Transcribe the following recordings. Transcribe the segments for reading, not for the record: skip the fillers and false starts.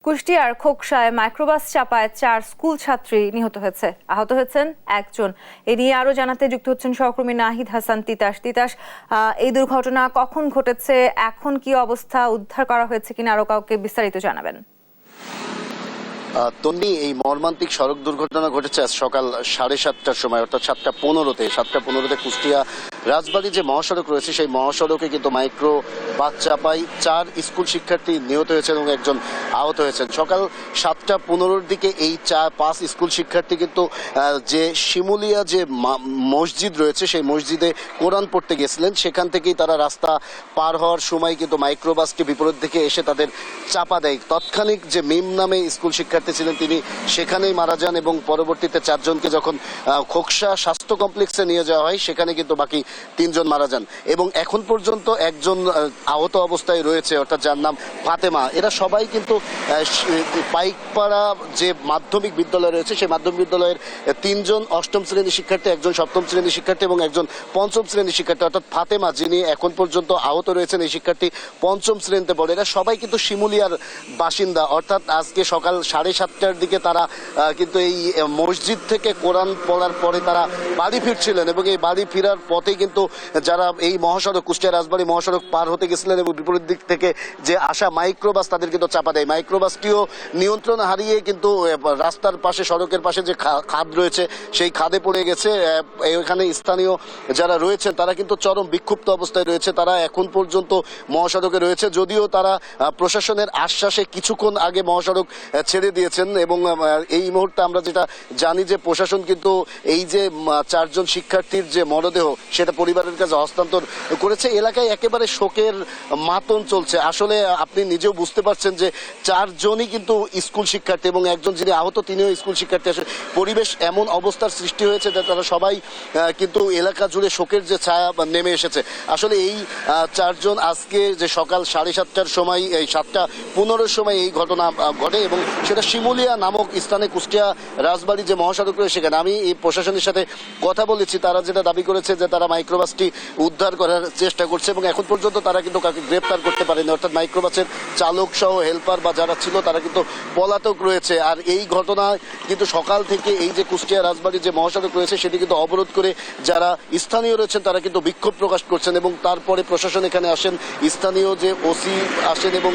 কুষ্টিয়ার খোকসায় মাইক্রোবাস চাপায় 4 স্কুল ছাত্রী নিহত হয়েছে, আহত হয়েছেন একজন। এ নিয়ে আরো জানাতে যুক্ত হচ্ছেন সহকর্মী নাহিদ হাসান তিতাস। এই দুর্ঘটনা কখন ঘটেছে, এখন কি অবস্থা, উদ্ধার করা হয়েছে কিনা, আরো কাউকে বিস্তারিত জানাবেন। তন্নি, এই মর্মান্তিক সড়ক দুর্ঘটনা ঘটেছে আজ সকাল 7:30টার সময়, অর্থাৎ 7:15-7:15 কুষ্টিয়া রাজবাড়ী যে মহাসড়ক রয়েছে সেই মহাসড়কে কিন্তু মাইক্রো বাস চাপায় 4 স্কুল শিক্ষার্থী নিহত হয়েছেন এবং একজন আহত হয়েছেন। সকাল 7:15 দিকে এই 5 স্কুল শিক্ষার্থী কিন্তু যে শিমুলিয়া যে মসজিদ রয়েছে সেই মসজিদে কোরআন পড়তে গেছিলেন, সেখান থেকেই তারা রাস্তা পার হওয়ার সময় কিন্তু মাইক্রোবাসটি বিপরীত দিকে এসে তাদের চাপা দেয়। তৎক্ষণিক যে মিম নামে স্কুল শিক্ষার্থী ছিলেন তিনি সেখানেই মারা যান এবং পরবর্তীতে 4 জনকে যখন খোকসা স্বাস্থ্য কমপ্লেক্সে নিয়ে যাওয়া হয় সেখানে কিন্তু বাকি 3 জন মারা যান এবং এখন পর্যন্ত একজন আহত অবস্থায় রয়েছে, অর্থাৎ যার নাম ফাতেমা। এরা সবাই কিন্তু পাইকপাড়া যে মাধ্যমিক বিদ্যালয় রয়েছে সেই মাধ্যমিক বিদ্যালয়ের 3 জন 8ম শ্রেণীর শিক্ষার্থী, একজন 7ম শ্রেণীর শিক্ষার্থী এবং একজন 5ম শ্রেণীর শিক্ষার্থী। অর্থাৎ ফাতেমা যিনি এখন পর্যন্ত আহত রয়েছেন এই শিক্ষার্থী 5ম শ্রেণীতে পড়ে। এরা সবাই কিন্তু শিমুলিয়ার বাসিন্দা। অর্থাৎ আজকে সকাল 7:30টার দিকে তারা কিন্তু এই মসজিদ থেকে কোরআন পড়ার পরে তারা বাড়ি ফিরছিলেন এবং এই বাড়ি ফেরার পথে কিন্তু যারা এই মহাসড়ক কুষ্টিয়া রাজবাড়ী মহাসড়ক পার হতে গেছিলেন এবং বিপরীত দিক থেকে যে আসা মাইক্রোবাস তাদের কিন্তু চাপা দেয়। মাইক্রোবাসটিও নিয়ন্ত্রণ হারিয়ে কিন্তু রাস্তার পাশে, সড়কের পাশে যে খাদ রয়েছে সেই খাদে পড়ে গেছে। এখানে স্থানীয় যারা রয়েছেন তারা কিন্তু চরম বিক্ষুব্ধ অবস্থায় রয়েছে। তারা এখন পর্যন্ত মহাসড়কে রয়েছে, যদিও তারা প্রশাসনের আশ্বাসে কিছুক্ষণ আগে মহাসড়ক ছেড়ে দিয়েছেন এবং এই মুহূর্তে আমরা যেটা জানি যে প্রশাসন কিন্তু এই যে 4 জন শিক্ষার্থীর যে মরদেহ সেটা পরিবারের কাছে হস্তান্তর করেছে। এলাকায় একেবারে শোকের মাতন চলছে। আসলে আপনি নিজেও বুঝতে পারছেন যে 4 জনই কিন্তু স্কুল শিক্ষার্থী এবং একজন যিনি আহত তিনিও স্কুল শিক্ষার্থী। আসলে পরিবেশ এমন অবস্থার সৃষ্টি হয়েছে যে তারা সবাই কিন্তু এলাকা জুড়ে শোকের যে ছায়া নেমে এসেছে। আসলে এই 4 জন আজকে যে সকাল 7:30টার সময়, এই 7:15 সময় এই ঘটনা ঘটে এবং সেটা শিমুলিয়া নামক স্থানে কুষ্টিয়া রাজবাড়ী যে মহাসড়ক রয়েছে সেখানে। আমি এই প্রশাসনের সাথে কথা বলেছি, তারা যেটা দাবি করেছে যে তারা মাইক্রোবাসটি উদ্ধার করার চেষ্টা করছে এবং এখন পর্যন্ত তারা কিন্তু কাউকে গ্রেপ্তার করতে পারেনি। অর্থাৎ মাইক্রোবাসের চালক সহ হেল্পার বা যারা ছিল তারা কিন্তু পলাতক রয়েছে। আর এই ঘটনায় কিন্তু সকাল থেকে এই যে কুষ্টিয়া রাজবাড়ী যে মহাসড়ক রয়েছে সেটি কিন্তু অবরোধ করে যারা স্থানীয় রয়েছেন তারা কিন্তু বিক্ষোভ প্রকাশ করছেন এবং তারপরে প্রশাসন এখানে আসেন, স্থানীয় যে ওসি আসেন এবং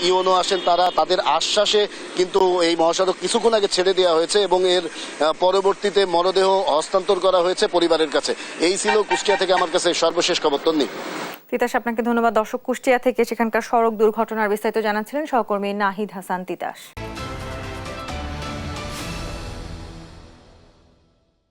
ইউনো আসেন। তারা তাদের আশ্বাসে কিন্তু এই মহাসড়ক কিছুক্ষণ আগে ছেড়ে দেওয়া হয়েছে এবং এর পরবর্তীতে মরদেহ হস্তান্তর করা হয়েছে পরিবারের কাছে। এই ছিল কুষ্টিয়া থেকে আমার কাছে সর্বশেষ খবর। তন্নি। তিতাস, আপনাকে ধন্যবাদ। দর্শক, কুষ্টিয়া থেকে সেখানকার সড়ক দুর্ঘটনার বিস্তারিত জানাচ্ছিলেন সহকর্মী নাহিদ হাসান তিতাস।